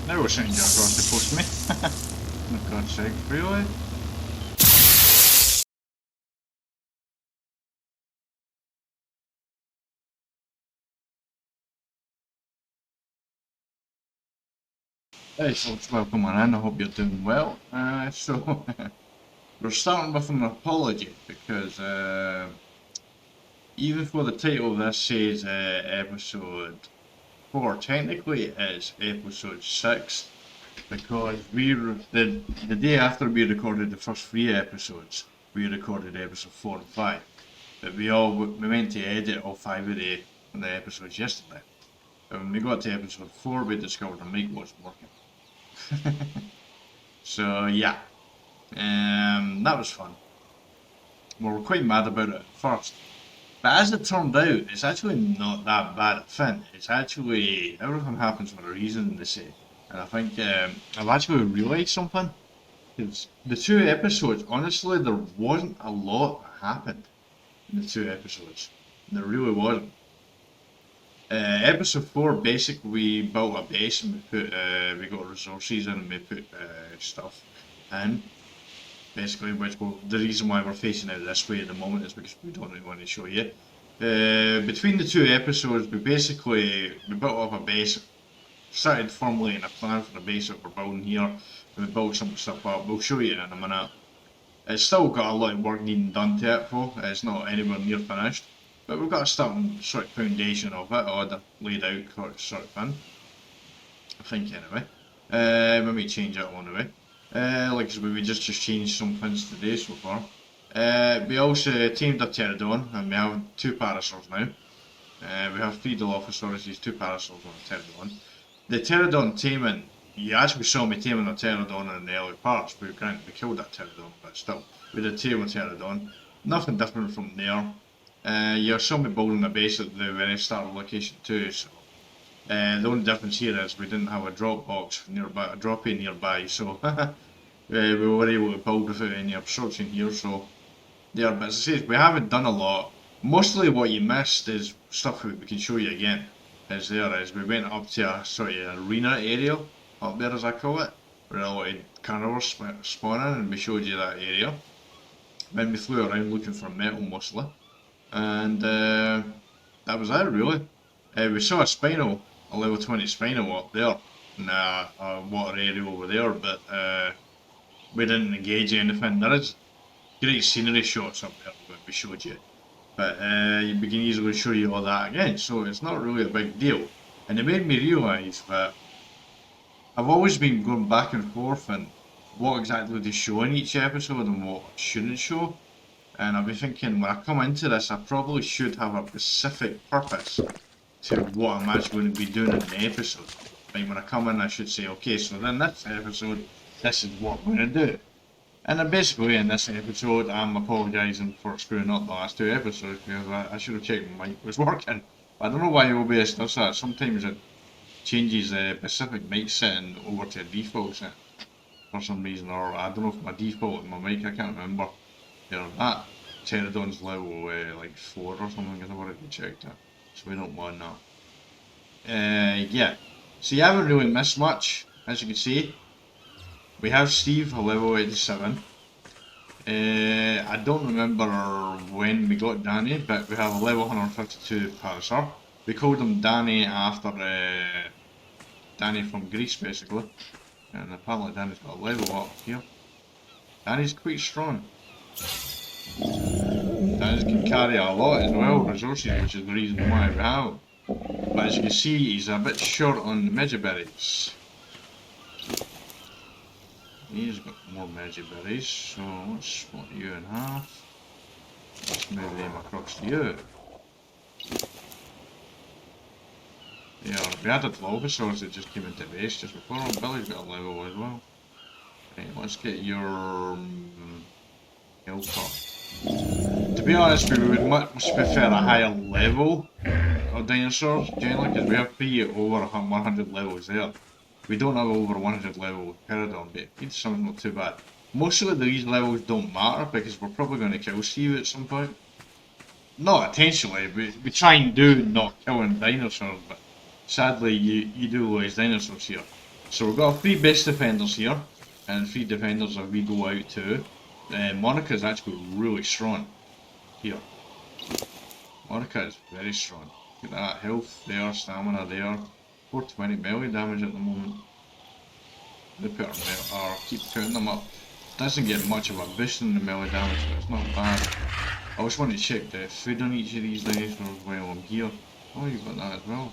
There was something just across the post me. For God's sake, really? Hey folks, welcome on in. I hope you're doing well. We're starting with an apology because even though the title of this says episode 4, technically it is episode 6 because the day after we recorded the first 3 episodes, we recorded episode 4 and 5. But we went to edit all 5 of the episodes yesterday. And when we got to episode 4, we discovered the mic wasn't working. So yeah, that was fun. We were quite mad about it at first, but as it turned out, it's actually not that bad a fin. It's actually, everything happens for a reason, they say. And I think I've actually realised something. Because the 2 episodes, honestly, there wasn't a lot that happened in the 2 episodes. There really wasn't. Episode 4, basically we built a base and we got resources in and we put stuff in. Basically, the reason why we're facing out this way at the moment is because we don't really want to show you. Between the 2 episodes, we built up a base, started formulating a plan for the base that we're building here, and we built some stuff up. We'll show you in a minute. It's still got a lot of work needing done to it though, it's not anywhere near finished. But we've got a starting sort of foundation of it, or laid out sort of thing. I think anyway. Let me change that one away. Like we just changed some things today so far. We also tamed a pterodon, and we have 2 parasaurs now. We have 3 Dilophosaurus, 2 parasaurs and a pterodon. The pterodon taming, you actually saw me taming a pterodon in the early parts, but we killed that pterodon, but still, we did tame a pterodon. Nothing different from there. You saw me building a base at the very start of location 2, so the only difference here is we didn't have a drop box nearby, a drop-in nearby, so we were able to build without any obstruction here, so there. But as I say, we haven't done a lot. Mostly what you missed is stuff that we can show you again. Is we went up to a sort of arena area, up there as I call it, where a lot of carnivores spawning, and we showed you that area. Then we flew around looking for metal mostly. And that was it really. We saw a level 20 spinal up there in a water area over there, but we didn't engage anything. There is great scenery shots up there that we showed you, but we can easily show you all that again, so it's not really a big deal. And it made me realise that I've always been going back and forth on what exactly to show in each episode and what I shouldn't show. And I'll be thinking, when I come into this, I probably should have a specific purpose to what I'm actually going to be doing in the episode. Like when I come in, I should say, okay, so then this episode, this is what I'm going to do. And then basically in this episode, I'm apologising for screwing up the last 2 episodes because I should have checked my mic was working. But I don't know why OBS does that. Sometimes it changes the specific mic setting over to a default setting for some reason, or I don't know if my default and my mic, I can't remember. That pterodon's level like 4 or something, I've already checked it, so we don't want that. Yeah, so you haven't really missed much, as you can see. We have Steve, a level 87. I don't remember when we got Danny, but we have a level 152 Parasaur. We called him Danny after Danny from Greece, basically. And apparently Danny's got a level up here. Danny's quite strong. Danny can carry a lot as well, resources, which is the reason why we have. But as you can see, he's a bit short on the Megaberries. He's got more Megaberries, so let's split you in half. Let's move them across to you. Yeah, we had a Dilophosaurus that just came into base just before. Billy's got a level as well. Right, let's get your Hilltop. To be honest, we would much prefer a higher level of dinosaurs, generally, because we have 3 over 100 levels there. We don't have over 100 level Pterodon, but it's something not too bad. Mostly these levels don't matter because we're probably going to kill Steve at some point. Not intentionally, we try and do not killing dinosaurs, but sadly you do lose dinosaurs here. So we've got 3 base defenders here, and 3 defenders that we go out to. Monica is actually really strong here. Monica is very strong. Look at that, health there, stamina there. 420 melee damage at the moment. They put or keep putting them up. Doesn't get much of a boost in the melee damage, but it's not bad. I just want to check the food on each of these dinosaurs while I'm here. Oh, you've got that as well.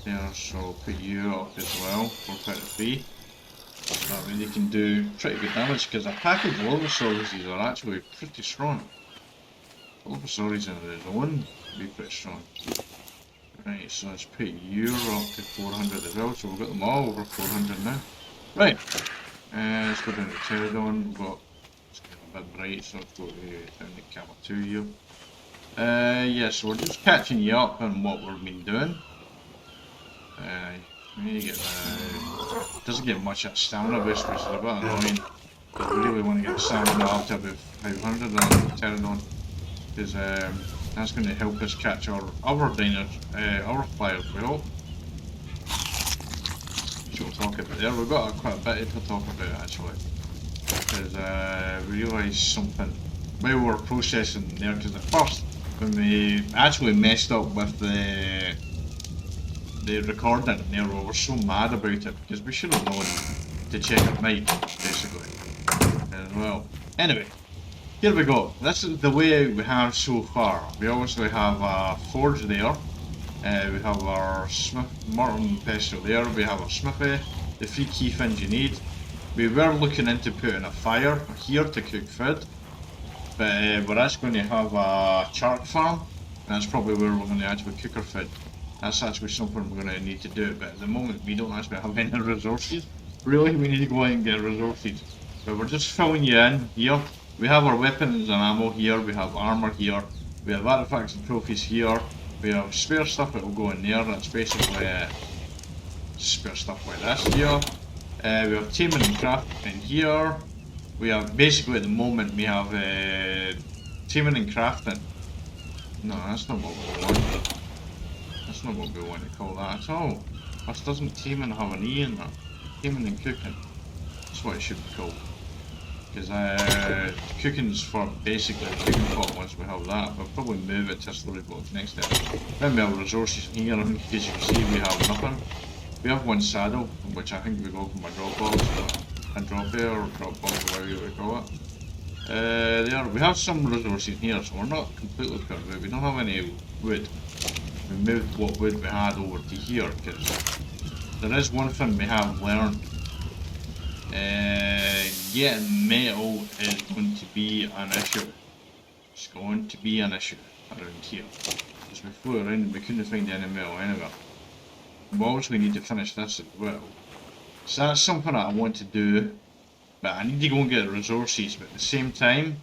There, so put you up as well for 23. That way they can do pretty good damage, because a pack of Bulbasauruses are actually pretty strong. Bulbasaurus in their own be pretty strong. Right, so let's put you up to 400 as well, so we've got them all over 400 now. Right, let's go down to Pterodon. We've got, it's getting a bit bright, so let's go down to Camel 2 here. Yeah, so we're just catching you up on what we've been doing. You get, doesn't get much at stamina boost, which is a bit annoying. But we really want to get stamina up to about 500 on Pterodon, because that's going to help us catch our other our flyers, we hope. Which we'll talk about there. We've got quite a bit to talk about actually, because we realised something while we were processing there, because at first when we actually messed up with the recording there, we were so mad about it because we should have known to check our mic basically as well. Anyway, here we go. This is the way we have so far. We obviously have a forge there. We have our Morton pestle there. We have our smithy, the 3 key things you need. We were looking into putting a fire here to cook food, but we're actually going to have a chark farm, and that's probably where we're going to actually cook our food. That's actually something we're going to need to do, but at the moment we don't actually have any resources. Really, we need to go out and get resources. But we're just filling you in here. We have our weapons and ammo here, we have armour here, we have artifacts and trophies here, we have spare stuff that will go in there. That's basically spare stuff like this here. We have taming and craft in here. We have, basically at the moment we have taming and crafting. No, that's not what we want. That's not what we want to call that at all. This doesn't taming have an E in there. Taming and cooking. That's what it should be called. Because cooking's for basically the cooking pot. Once we have that, we'll probably move it to a storage box next time. Then we have resources in here, and as you can see we have nothing. We have 1 saddle, which I think we got from a drop box, a drop there, or drop box, or whatever you would call it. There, we have some resources here, so we're not completely poor, but we don't have any wood. We moved what wood we had over to here, because there is one thing we have learned. Getting metal is going to be an issue. It's going to be an issue around here. Because we flew around and we couldn't find any metal anywhere. We obviously need to finish this as well. So that's something that I want to do. But I need to go and get resources, but at the same time,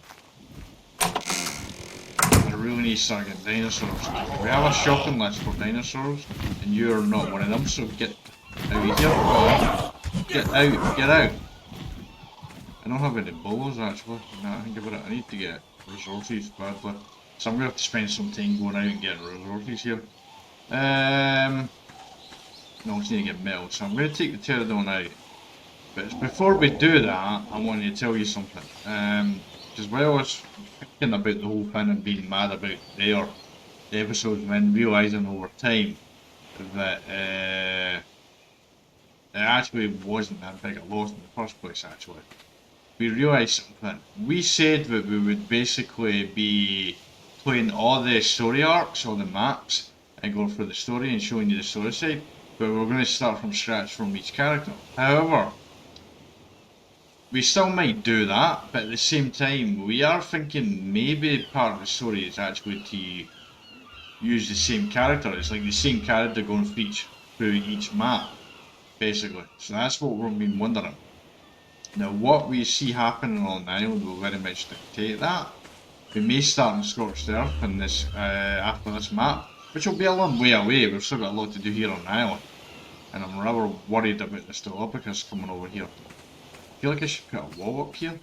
I really need to start getting dinosaurs. We have a shopping list for dinosaurs, and you are not one of them, so get out of here. Get out, get out. I don't have any bowls actually, now I think about it. I need to get resources badly. So I'm going to have to spend some time going out and getting resources here. No, I just need to get metal, so I'm going to take the Pterodon out. But before we do that, I want to tell you something. Because while I was thinking about the whole thing and being mad about the episodes, when realising over time that it actually wasn't that big a loss in the first place actually. We realised something. We said that we would basically be playing all the story arcs, all the maps, and going through the story and showing you the story side, but we're going to start from scratch from each character. However, we still might do that, but at the same time, we are thinking maybe part of the story is actually to use the same character. It's like the same character going through each map, basically. So that's what we've been wondering. Now, what we see happening on the island will very much dictate that. We may start in Scorched Earth in this, after this map, which will be a long way away. We've still got a lot to do here on the island. And I'm rather worried about the Stilopicus coming over here. I feel like I should put a wall up here.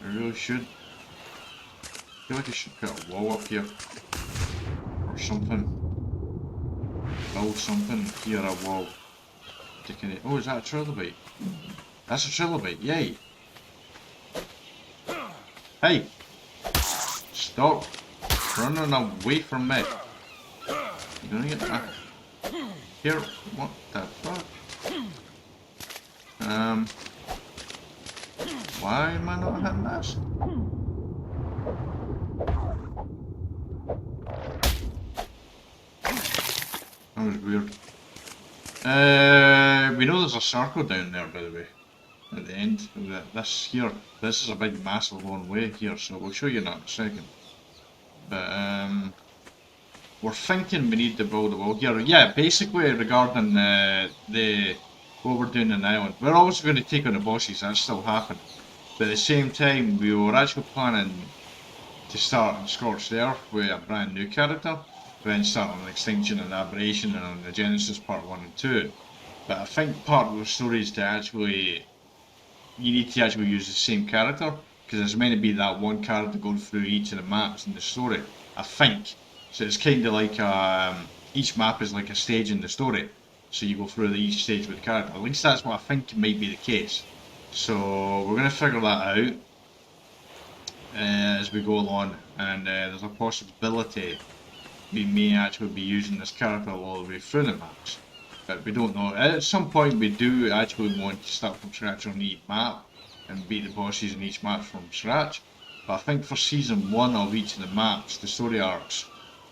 I really should. I feel like I should put a wall up here. Or something. Build something here, a wall. taking it. Oh, is that a trilobite? That's a trilobite, yay! Hey! Stop running away from me! You gonna get back? Here, what the fuck? Why am I not hitting this? That was weird. We know there's a circle down there, by the way, at the end of this here. This is a big, massive one way here, so we'll show you that in a second. But we're thinking we need to build a wall here. Yeah, basically regarding what we're doing in the island. We're also going to take on the bosses, that's still happening. But at the same time, we were actually planning to start on Scorched Earth with a brand new character, then start on Extinction and Aberration and on the Genesis Part 1 and 2. But I think part of the story is to actually, you need to actually use the same character, because there's meant to be that one character going through each of the maps in the story, I think. So it's kind of like each map is like a stage in the story, so you go through each stage with the character. At least that's what I think might be the case. So we're going to figure that out as we go along, and there's a possibility we may actually be using this character all the way through the maps, but we don't know. At some point we do actually want to start from scratch on each map and beat the bosses in each map from scratch, but I think for season 1 of each of the maps, the story arcs,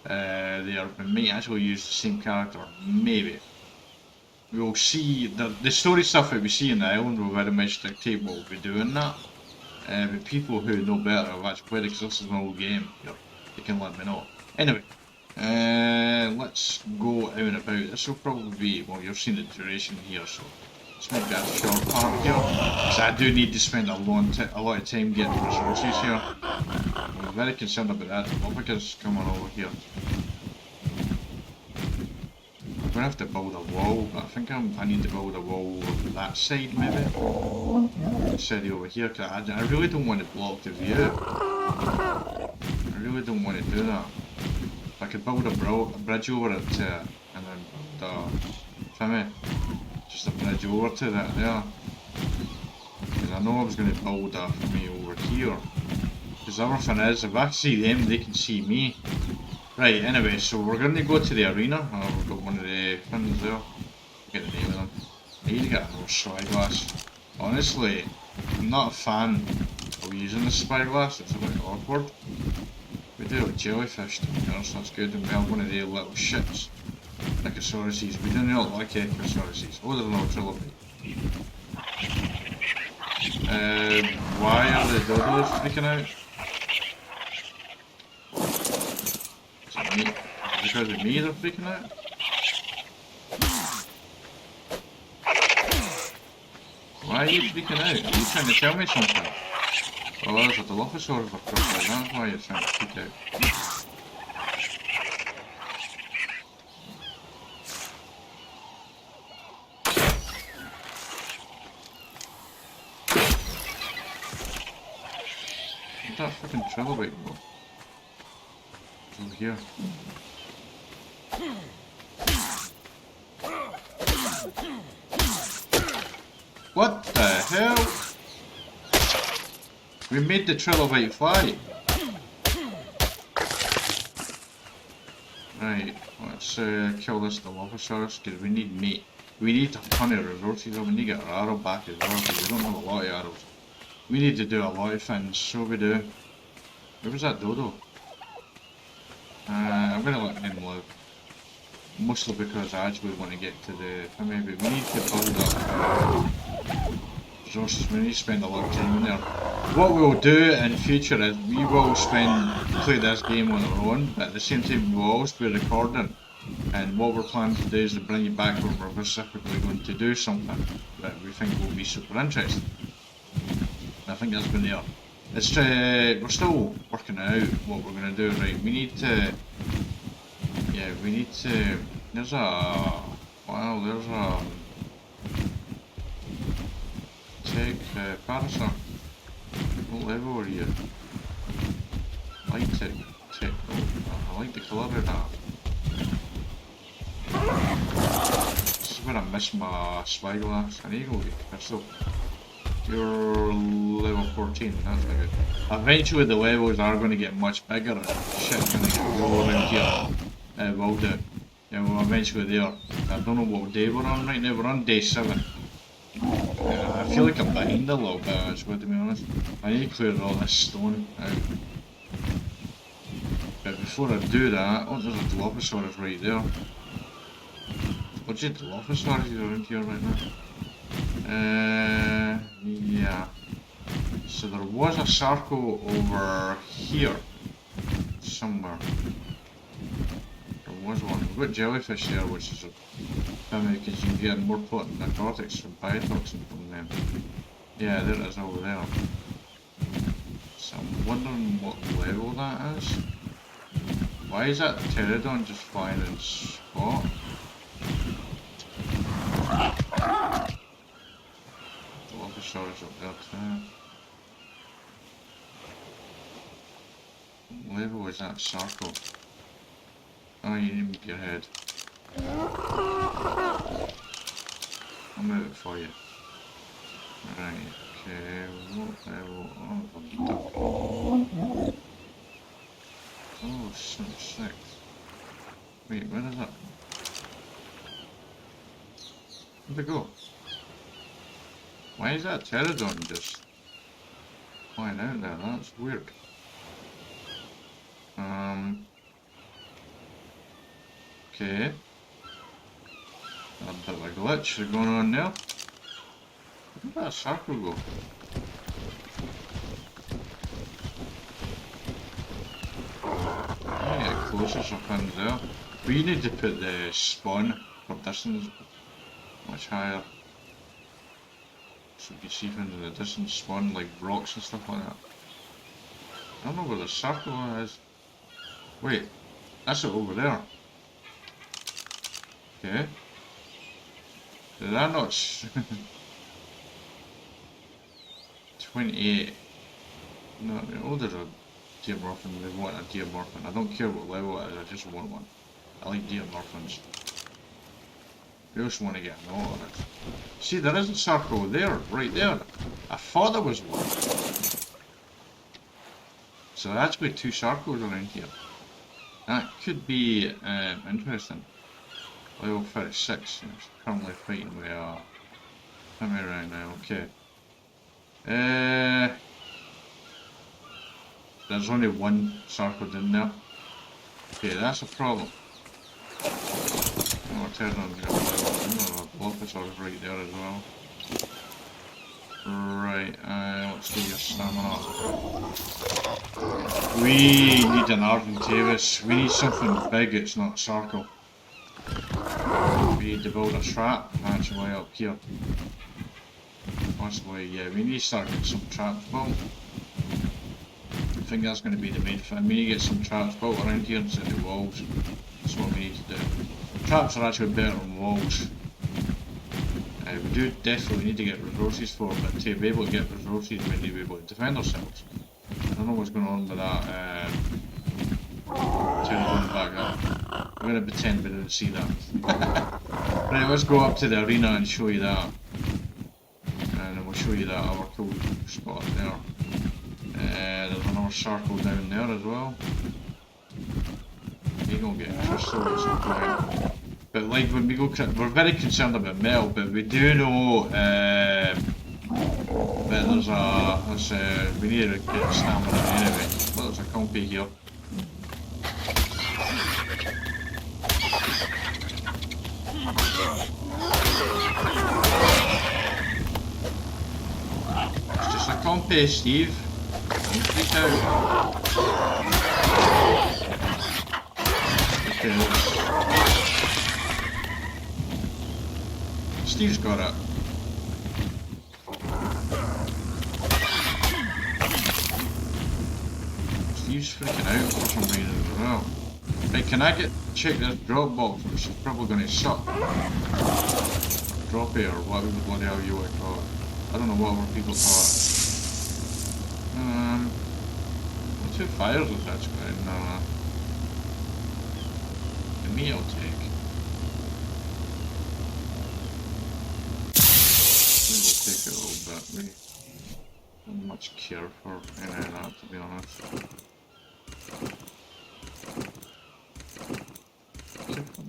we may actually use the same character, maybe. We'll see. The story stuff that we see in the island will very much dictate what we'll be doing that. But people who know better have actually played it, because this is an old game, they can let me know. Anyway, let's go out and about. This will probably be, well, you've seen the duration here, so this might be a short part here, because I do need to spend a lot of time getting resources here. I'm very concerned about that. The lobicas coming over here. I'm going to have to build a wall, but I think I need to build a wall over that side maybe, instead of over here, because I really don't want to block the view. I really don't want to do that. If I could build a bridge over it and then build just a bridge over to that there, because I know I was going to build that for me over here, because everything is, if I see them they can see me. Right, anyway, so we're going to go to the arena. We've got one of the things there. Get the name of them. I need to get another spyglass. Honestly, I'm not a fan of using the spyglass, it's a bit awkward. We do have jellyfish down here, so that's good, and we have one of the little shits. Echosauruses. We do not like echosauruses. Oh, there's another trilobite. Why are the dodos freaking out? Because of me they're freaking out? Why are you freaking out? Are you trying to tell me something? Oh, there's a Dilophosaurus across there, that's why you're trying to freak out. Where's that freaking trilobite go? It's over here. What the hell? We made the trilobite fly. Right, let's kill this Dilophosaurus, because we need meat. We need a ton of resources, and we need to get our arrow back as well, because we don't have a lot of arrows. We need to do a lot of things, so we do. Where was that dodo? I'm going to let him live. Mostly because I actually want to get to the... I mean, we need to build up resources, we need to spend a lot of time in there. What we'll do in future is we will play this game on our own, but at the same time we'll always be recording. And what we're planning to do is to bring you back when we're specifically going to do something that we think will be super interesting. I think that's been there. It's we're still working out what we're going to do. Right, we need to... Yeah, we need to... There's a... Wow, there's a... Tech parasol. What level are you? Light tech. I like the colour of that. is where I missed my spyglass. I need to go get crystal. You're level 14, that's not good. Eventually the levels are going to get much bigger and shit's going to get lower around here. Will do. Yeah, we're eventually there. I don't know what day we're on right now. We're on day 7. I feel like I'm behind a little bit actually, to be honest. I need to clear all this stone out. But before I do that, oh, there's a Dilophosaurus right there. What's your Dilophosaurus around here right now? Yeah. So there was a circle over here somewhere. There was one. We've got jellyfish there, which is a pity because you can get more potent narcotics from biotoxin from them. Yeah, there it is over there. So I'm wondering what level that is. Why is that pterodon just flying in spot? Dilophosaurus up there too. What level is that circle? Oh, you need to move your head. I'll move it for you. Right, okay, what level? Oh, 6. Wait, where is it? Where'd it go? Why is that pterodon just flying out there? That's weird. Okay. A bit of a glitch going on there. Where did that circle go? Get closer so things there. We need to put the spawn for distance much higher. So you can see things in the distance spawn like rocks and stuff like that. I don't know where the circle is. Wait, that's it over there. Okay. Did I not 28. No, oh, there's a Diamorphin. We want a Diamorphin. I don't care what level it is, I just want one. I like Diamorphins. We also want to get an Notretsam. See, there is a circle there, right there. I thought there was one. So there's actually 2 circles around here. That could be interesting. Level 36, it's currently fighting with him right now, okay. There's only one circle in there. Okay, that's a problem. Oh, pterodon's got a Dilophosaurus right there as well. Right, let's do your stamina. We need an Argentavis. We need something big, it's not a circle. We need to build a trap actually up here. Possibly, yeah, we need to start getting some traps built. I think that's going to be the main thing. We need to get some traps built around here instead of walls. That's what we need to do. Traps are actually better than walls. We do definitely need to get resources for it, but to be able to get resources we need to be able to defend ourselves. I don't know what's going on with that pterodon back up. I'm going to pretend we didn't see that. Right, let's go up to the arena and show you that. And then we'll show you that other cool spot there. There's another circle down there as well. You're going to get crystal at some point. But like when we go, we're very concerned about metal, but we do know that there's we need to get stamina anyway. Well, there's a compy here. It's just a compy, Steve. Don't freak out. Okay. Steve's got it. Steve's freaking out for some reason as well. Right, can I check this drop box, which is probably going to suck. Drop air, whatever the bloody hell you would call it. I don't know what other people call it. 2 fires is actually, no. The meat I'll take. will take it a little bit. We don't much care for any of that, to be honest.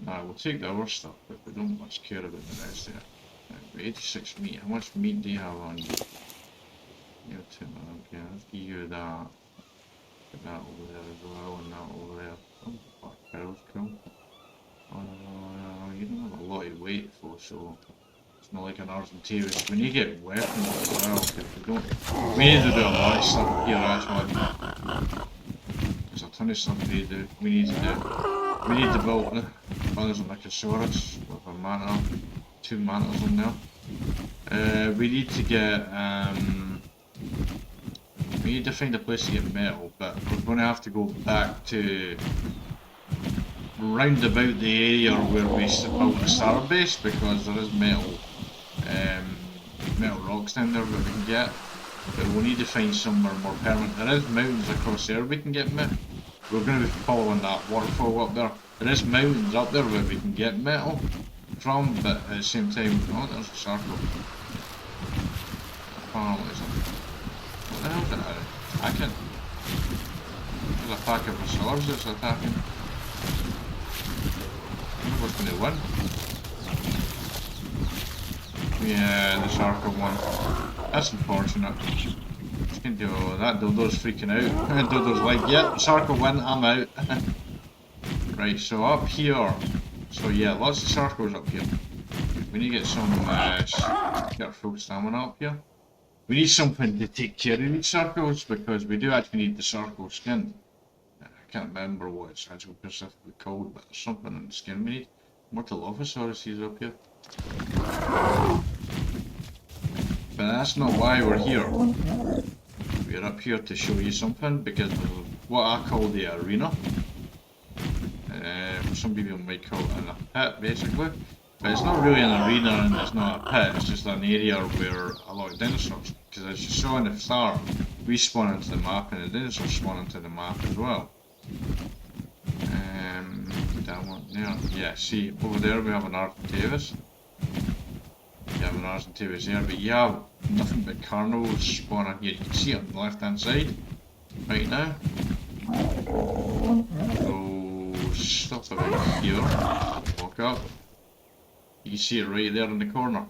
Nah, we'll take the other stuff, but we don't much care about the rest of it. Right, 86 meat. How much meat do you have on you? You have 2 minutes. Okay, let's give you that. Put that over there as well, and that over there. Oh, fuck, cows, cool. You don't have a lot of weight for, so it's not like an Argentavis. We need to get weapons as well, because we don't. We need to do a lot of stuff here, actually. There's a ton of stuff we need to do. We need to build others on Nicosaurus with a mana, 2 manas on there. We need to get we need to find a place to get metal, but we're going to have to go back to round about the area where we built the star base, because there is metal rocks down there that we can get, but we'll need to find somewhere more permanent. There is mountains across there we can get metal. We're going to be following that waterfall up there. There is mountains up there where we can get metal from, but at the same time, oh, there's a circle. Apparently, what the hell is that attacking? There's a pack of resources that's attacking. I wonder what's going to win. Yeah, the circle won. That's unfortunate. Just can do that. Dodo's freaking out. Dodo's like, yep, circle win, I'm out. Right, so up here. So yeah, lots of circles up here. We need to get some, get our full stamina up here. We need something to take care of these circles, because we do actually need the circle skin. I can't remember what it's actually specifically called, but there's something in the skin we need. More Dilophosaurus up here. But that's not why we're here. We're up here to show you something, because of what I call the arena. Some people might call it a pit, basically. But it's not really an arena and it's not a pit, it's just an area where a lot of dinosaurs, because as you saw in the start, we spawn into the map and the dinosaurs spawn into the map as well. That one there. Yeah, see, over there we have an Argentavis. You have an Argentavis there, but you have nothing but carnivores spawning here. You can see it on the left hand side, right now. So, stop about here, walk up. You can see it right there in the corner.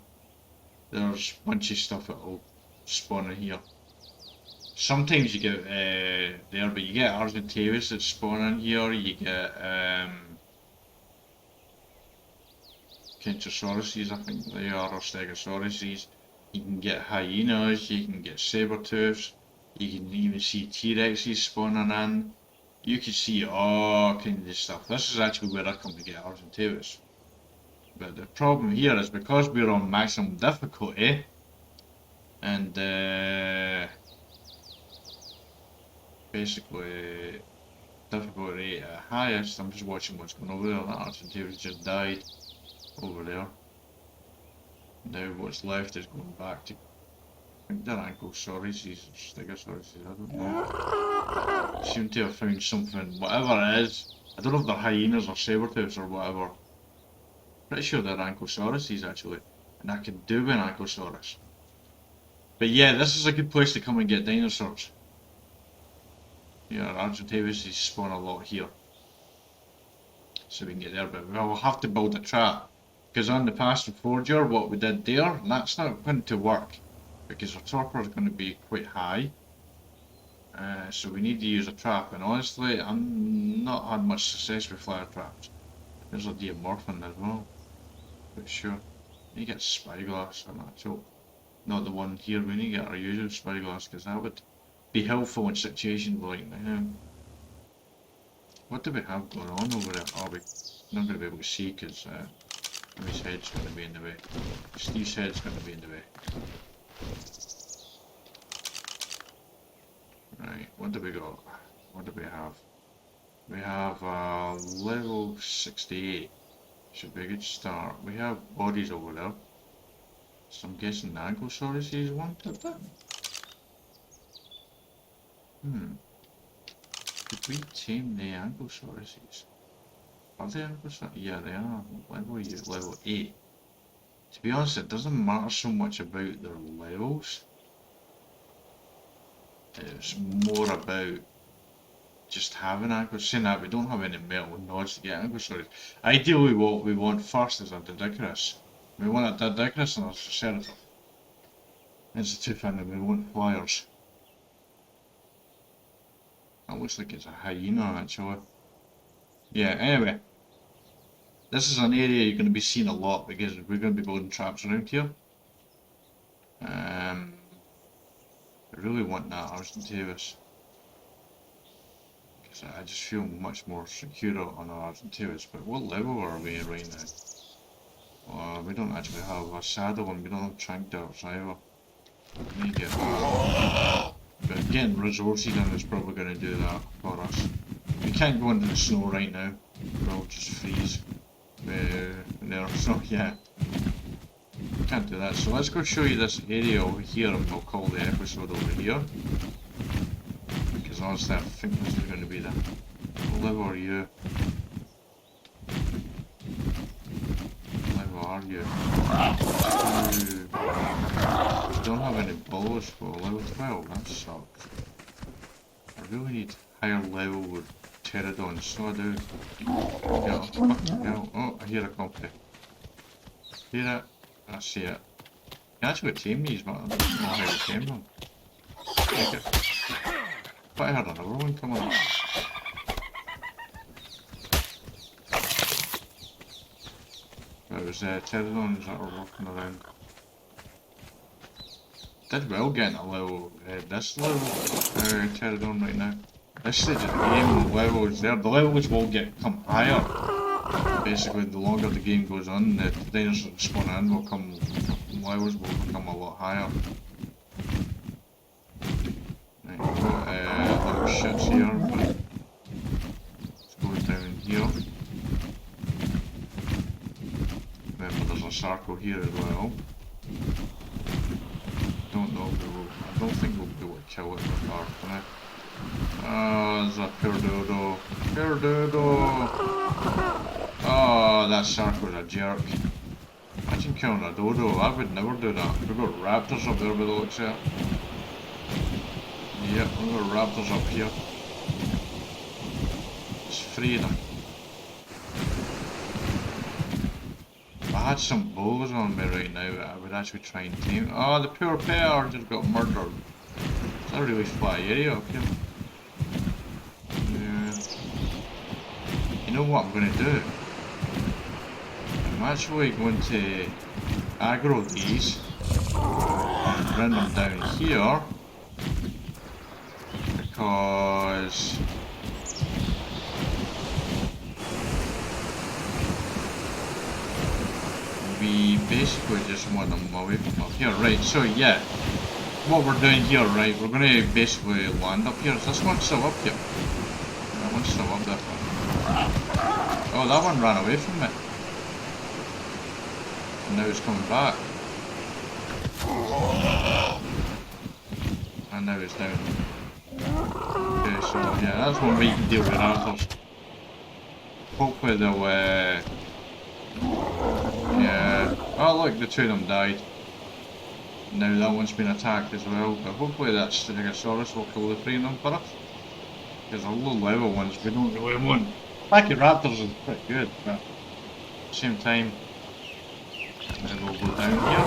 There's a bunch of stuff that will spawn in here. Sometimes you get there, but you get Argentavis that spawn in here. You get Kentrosauruses, I think they are, or Stegosauruses. You can get hyenas, you can get saber-tooths, you can even see T-Rexes spawning in. You can see all kinds of stuff. This is actually where I come to get Argentavis. But the problem here is because we're on maximum difficulty, and basically difficulty at highest, I'm just watching what's going over there. That Argentavis just died over there. Now what's left is going back to, I think they're Ankylosauruses or Stegosauruses, I don't know. Seem to have found something, whatever it is. I don't know if they're hyenas or saber-tooths or whatever. Pretty sure they're Ankylosauruses actually, and I can do an Ankylosaurus. But yeah, this is a good place to come and get dinosaurs. Yeah, Argentavis spawn a lot here, so we can get there. But we'll have to build a trap, because on the past Forger, what we did there, that's not going to work, because our torpor is going to be quite high. So we need to use a trap, and honestly, I'm not had much success with flare traps. There's a Diamorphin as well. But sure, you get spyglass on that, so not the one here. We need to get our usual spyglass, because that would be helpful in situations like now. What do we have going on over there? Oh, we're not going to be able to see, because his head's going to be in the way. Steve's head's going to be in the way. Right, what do we got? What do we have? We have level 68. Should be a good start. We have bodies over there. So I'm guessing the Ankylosaurus is one of them. Did we tame the Ankylosauruses? Are they Ankylosaurus? Yeah, they are. Level 8. To be honest, it doesn't matter so much about their levels. It's more about just having aqua. Saying that, we don't have any metal nodes to get aqua storage. Ideally, what we want first is a Dedicarus. We want a Dedicarus and a Ceratops. It's the two things that we want flyers. That looks like it's a hyena actually. Yeah, anyway. This is an area you're going to be seeing a lot because we're going to be building traps around here. I really want that Argentavis. Because I just feel much more secure on our Argentavis. But what level are we right now? We don't actually have a saddle and we don't have trank darts either. We need to get that. But getting resources in is probably going to do that for us. We can't go into the snow right now. We'll just freeze. There, so yeah. Can't do that. So let's go show you this area over here and we'll call the episode over here. Because honestly I think this is going to be the... What level are you? What level are you? I don't have any bows for level 12, that sucks. I really need higher level with pterodons, so I do. Oh, I hear a copy. Hear it? I see it. You can actually tame these, but I don't know how to tame them. Take it. But I heard another one come on. It was pterodons that were walking around. Did well getting a level, this level pterodon right now. This stage of the game, the levels there, the levels will come higher. Basically, the longer the game goes on, the dinosaurs that spawn in will come, levels will become a lot higher. Right, we've got little shits here, but let's go down here. Remember there's a circle here as well. Don't know if we will, I don't think we'll be able to kill it with our now. Oh, there's a Perdodo. Perdodo! Oh, that shark was a jerk. Imagine killing a dodo. I would never do that. We've got raptors up there by the looks of it. Yep, we've got raptors up here. There's 3 of them. If I had some bows on me right now, I would actually try and tame. Oh, the poor pair just got murdered. It's a really flat area up here. Yeah. You know what I'm going to do? I'm actually going to aggro these and bring them down here because we basically just want them away from up here. Right, so yeah, what we're doing here, right, we're going to basically land up here. Is this one still up here? That one's still up there. Oh, that one ran away from me. And now it's coming back. And now it's down. Okay, so yeah, that's one way you can deal with raptors. Hopefully they'll, yeah. Oh look, the 2 of them died. Now that one's been attacked as well, but hopefully that Stegosaurus will kill the 3 of them for us. Because the low level ones we don't really want. Raptors is pretty good, but at the same time, then we'll go down here.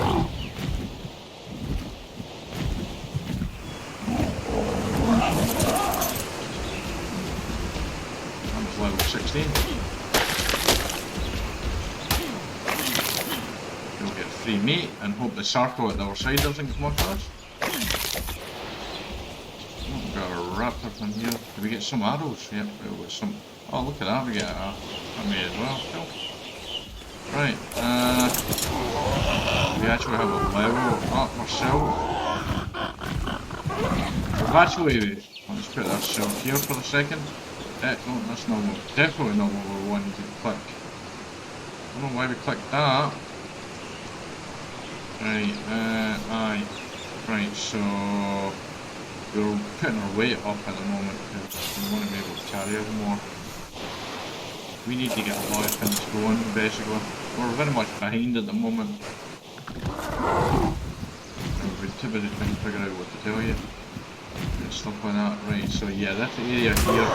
That was level 16. We'll get 3 meat and hope the circle at the other side doesn't come up to us. Oh, we've got a raptor from here. Did we get some arrows? Yep, we got some. Oh, look at that, we get a me as well. Cool. Right, we actually have a level up ourselves. We've actually, let's put ourselves here for a second. No, that's not what, definitely not what we wanted to click. I don't know why we clicked that. Right, aye. Right, so we're putting our weight up at the moment because we want to be able to carry it more. We need to get a lot of things going, basically. We're very much behind at the moment. We're too busy trying to figure out what to tell you. And stuff like that. Right, so yeah, that's the area here.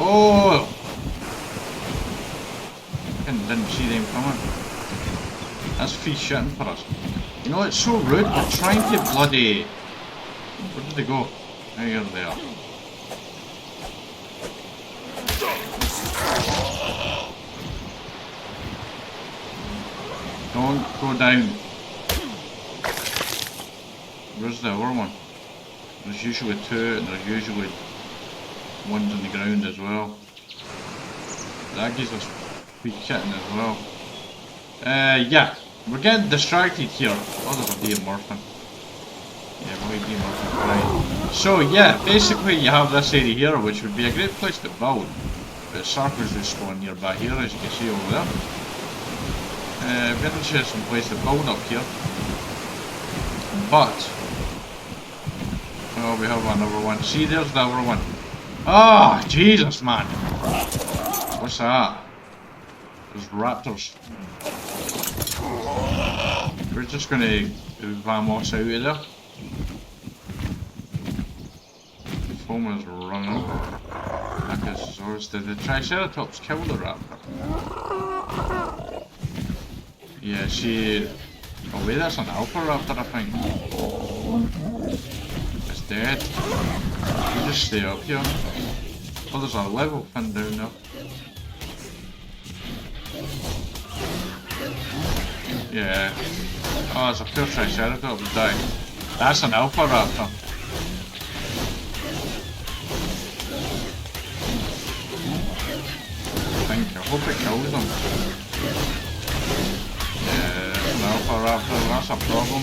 Oh! Didn't see them coming. That's free shitting for us. You know, it's so rude. We're trying to bloody... Where did they go? Oh, you're there. Don't go down. Where's the other one? There's usually two, and there's usually ones on the ground as well. That gives us free kitten as well. Yeah, we're getting distracted here. Oh, there's a demorphin. Yeah, why demorphin? Right. So yeah, basically you have this area here, which would be a great place to build. But Sarkers just spawn nearby here, as you can see over there. Very interesting place to build up here. But oh, we have another one. See, there's the other one. Ah, oh, Jesus, man. What's that? There's raptors. We're just gonna vamos out of there. The foam is running. Because did the Triceratops kill the raptor? Yeah, see. Oh wait, that's an alpha raptor, I think. It's dead. You just stay up here. Oh, there's a level pin down there. Yeah. Oh, there's a poor Triceratops dying. That's an alpha raptor. I hope it kills them. Yeah, that's an alpha raptor, that's a problem.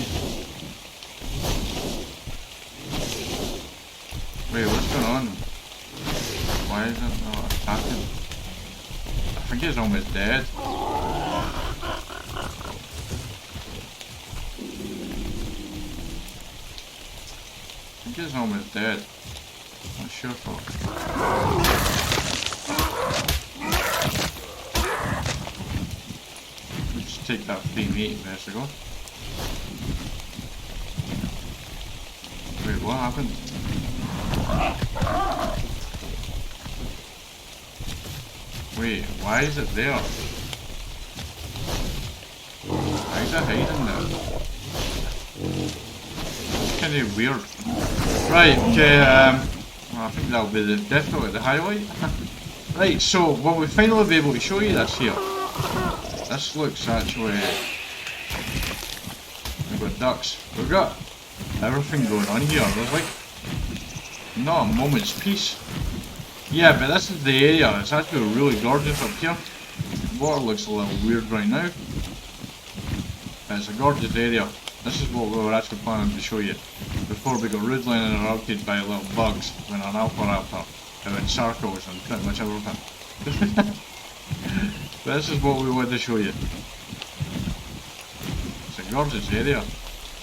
Wait, what's going on? Why is it not attacking? I think he's almost dead. I think he's almost dead. Not sure for. Let's take that free meat minutes ago. Wait, what happened? Wait, why is it there? Why is it hiding there? It's kind of weird. Right, okay, well, I think that'll be definitely the highlight. Right, so will we finally be able to show you this here? This looks actually... We've got ducks. We've got everything going on here. There's like not a moment's peace. Yeah, but this is the area. It's actually really gorgeous up here. The water looks a little weird right now. But it's a gorgeous area. This is what we were actually planning to show you. Before we got rudely interrupted by little bugs when an alpha raptor in circles and pretty much everything. But this is what we wanted to show you. It's a gorgeous area.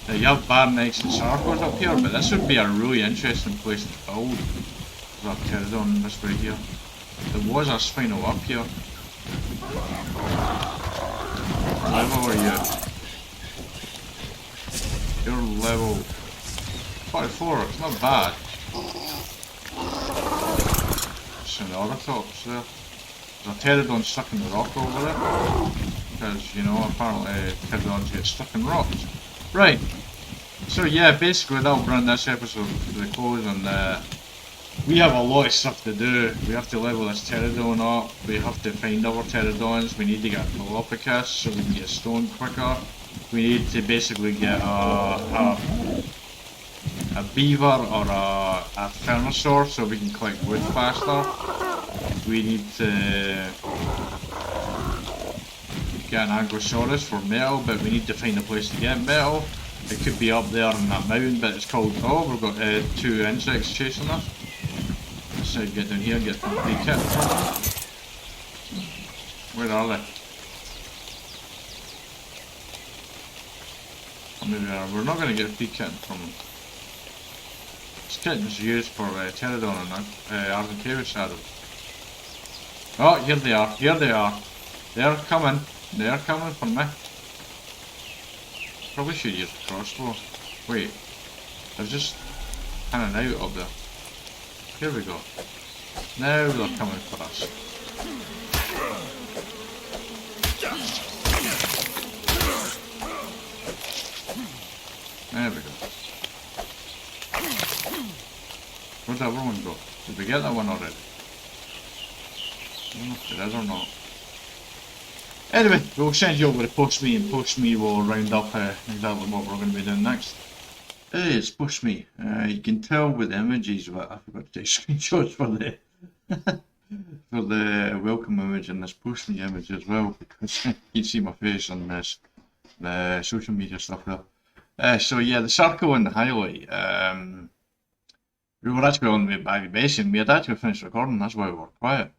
Now you have barnacks and circles up here, but this would be a really interesting place to build. There's a pterodon this way here. There was a spinal up here. What level are you? You're level 44, it's not bad. Notretsam there. There's a pterodon stuck in the rock over there. Because, you know, apparently pterodons get stuck in rocks. Right. So yeah, basically that'll bring this episode to the close, and we have a lot of stuff to do. We have to level this pterodon up, we have to find other pterodons, we need to get Galapagos so we can get stone quicker. We need to basically get a beaver or a Fernosaur so we can collect wood faster. We need to get an Ankylosaurus for metal, but we need to find a place to get metal. It could be up there on that mountain, but it's called... Oh, we've got 2 insects chasing us. Let's get down here and get the free kit from them. Where are they? Or maybe we're not going to get a free kit from them. This kitten's used for pterodon and Argentavis shadows. Oh, here they are, here they are. They're coming for me. Probably should use a crossbow. Wait, they're just hanging out up there. Here we go. Now they're coming for us. There we go. Where'd that other one go? Did we get that one already? I don't know if it is or not. Anyway, we'll send you over to Post Me, and Post Me will round up exactly what we're going to be doing next. It's Post Me. You can tell with the images, but I forgot to take screenshots for the for the welcome image and this Post Me image as well, because you can see my face on this the social media stuff there. So yeah, the circle and the highlight. We were actually on the Baggy Basin. We had actually finished recording. That's why we were quiet.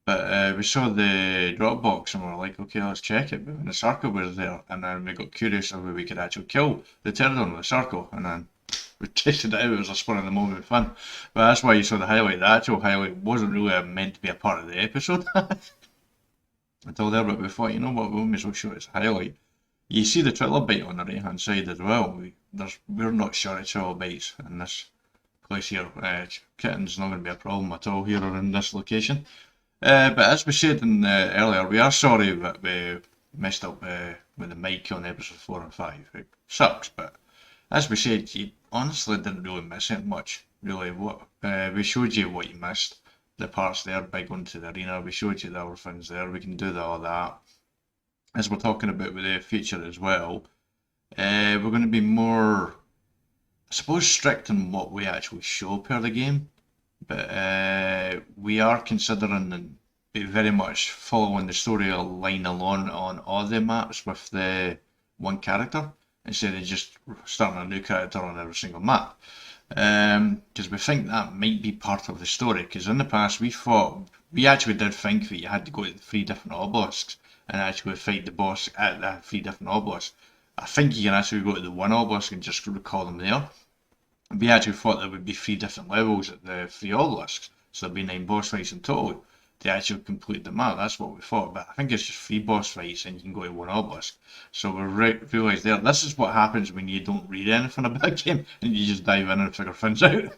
But we saw the Dropbox and we were like, okay, let's check it. But when the circle was there, and then we got curious of whether we could actually kill the pterodon with the circle, and then we tested it out. It was a spur of the moment fun. But that's why you saw the highlight. The actual highlight wasn't really meant to be a part of the episode until there. But we thought, you know what, we may as well show it as a highlight. You see the trilobite on the right hand side as well. We're not sure it's trilobites in this place here. Kitten's not going to be a problem at all here or in this location. But as we said earlier, we are sorry that we messed up with the mic on episode 4 and 5. It sucks, but as we said, you honestly didn't really miss it much. Really, we showed you what you missed. The parts there, big going to the arena. We showed you the other things there. We can do all that. As we're talking about with the future as well, we're going to be more, I suppose, strict on what we actually show per the game. But we are considering and very much following the storyline along on all the maps with the one character instead of just starting a new character on every single map. Because we think that might be part of the story. Because in the past we actually did think that you had to go to 3 different obelisks and actually fight the boss at the 3 different obelisks. I think you can actually go to the one obelisk and just recall them there. We actually thought there would be 3 different levels at the 3 obelisks, so there'd be 9 boss fights in total to actually complete the map. That's what we thought, but I think it's just 3 boss fights and you can go to 1 obelisk. So we realised there, this is what happens when you don't read anything about a game and you just dive in and figure things out.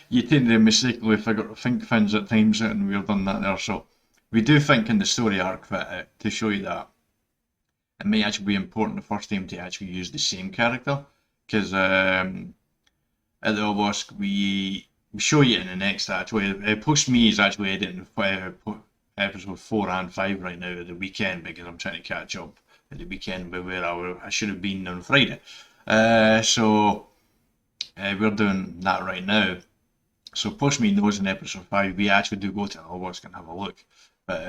You tend to mistakenly think things at times out, and we've done that there. So we do think in the story arc that to show you that it may actually be important the first time to actually use the same character, because at the obelisk, we show you in the next actually. Post Me is actually editing episode 4 and 5 right now at the weekend, because I'm trying to catch up at the weekend with where I should have been on Friday. So we're doing that right now. So Post Me knows in episode 5 we actually do go to the obelisk and have a look. But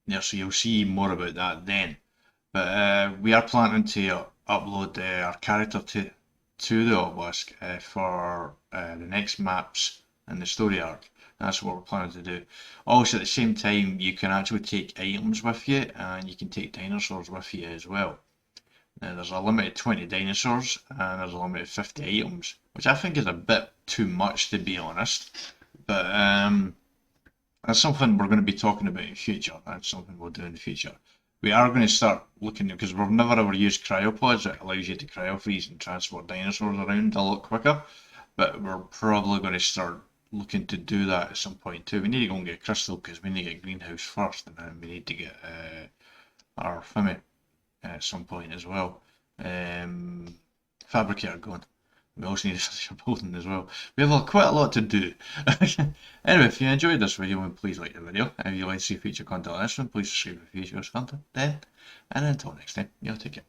yeah, so you'll see more about that then. But we are planning to upload our character to the obelisk for the next maps and the story arc. That's what we're planning to do. Also, at the same time, you can actually take items with you, and you can take dinosaurs with you as well. Now, there's a limited 20 dinosaurs, and there's a limited 50 items, which I think is a bit too much, to be honest. But that's something we're going to be talking about in the future. That's something we'll do in the future. We are going to start looking, because we've never ever used cryopods. It allows you to cryo-freeze and transport dinosaurs around a lot quicker. But we're probably going to start looking to do that at some point too. We need to go and get crystal, because we need to get greenhouse first, and then we need to get our Fimi at some point as well. Fabricator going. We also need to finish our building as well. We have quite a lot to do. Anyway, if you enjoyed this video, please like the video. If you'd like to see future content on this one, please subscribe for future content. And until next time, take care.